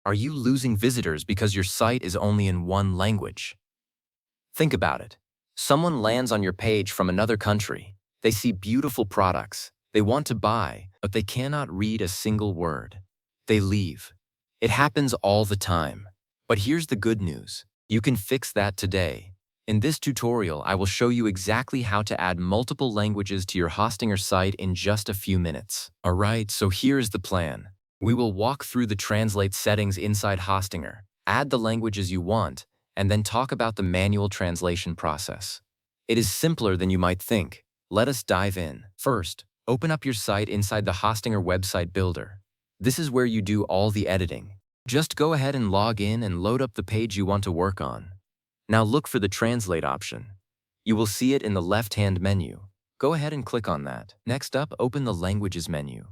Are you losing visitors because your site is only in one language? Think about it. Someone lands on your page from another country. They see beautiful products. They want to buy, but they cannot read a single word. They leave. It happens all the time. But here's the good news. You can fix that today. In this tutorial, I will show you exactly how to add multiple languages to your Hostinger site in just a few minutes. Alright, so here's the plan. We will walk through the translate settings inside Hostinger, add the languages you want, and then talk about the manual translation process. It is simpler than you might think. Let us dive in. First, open up your site inside the Hostinger website builder. This is where you do all the editing. Just go ahead and log in and load up the page you want to work on. Now look for the translate option. You will see it in the left-hand menu. Go ahead and click on that. Next up, open the languages menu.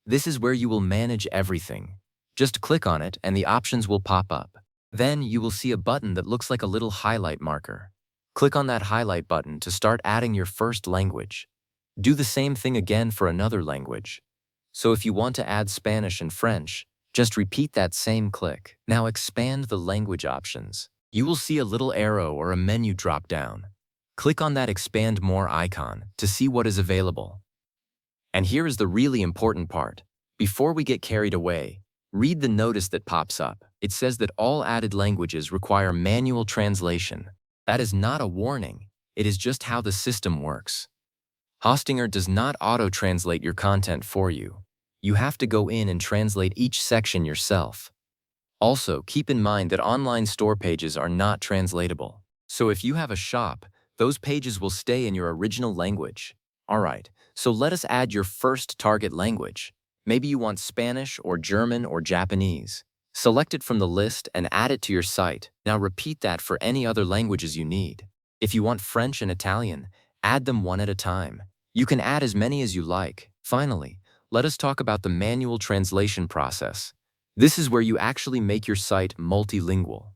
This is where you will manage everything. Just click on it and the options will pop up. Then you will see a button that looks like a little highlight marker. Click on that highlight button to start adding your first language. Do the same thing again for another language. So if you want to add Spanish and French, just repeat that same click. Now expand the language options. You will see a little arrow or a menu drop down. Click on that Expand More icon to see what is available. And here is the really important part. Before we get carried away, read the notice that pops up. It says that all added languages require manual translation. That is not a warning. It is just how the system works. Hostinger does not auto-translate your content for you. You have to go in and translate each section yourself. Also, keep in mind that online store pages are not translatable. So if you have a shop, those pages will stay in your original language. Alright, so let us add your first target language. Maybe you want Spanish or German or Japanese. Select it from the list and add it to your site. Now repeat that for any other languages you need. If you want French and Italian, add them one at a time. You can add as many as you like. Finally, let us talk about the manual translation process. This is where you actually make your site multilingual.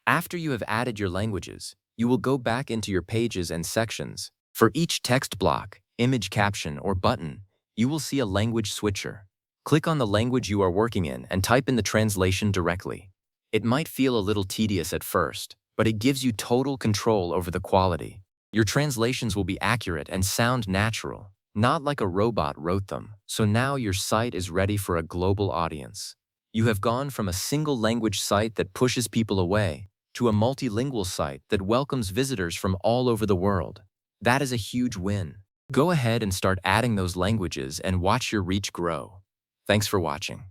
After you have added your languages, you will go back into your pages and sections. For each text block, image caption, or button, you will see a language switcher. Click on the language you are working in and type in the translation directly. It might feel a little tedious at first, but it gives you total control over the quality. Your translations will be accurate and sound natural, not like a robot wrote them. So now your site is ready for a global audience. You have gone from a single language site that pushes people away to a multilingual site that welcomes visitors from all over the world. That is a huge win. Go ahead and start adding those languages and watch your reach grow. Thanks for watching.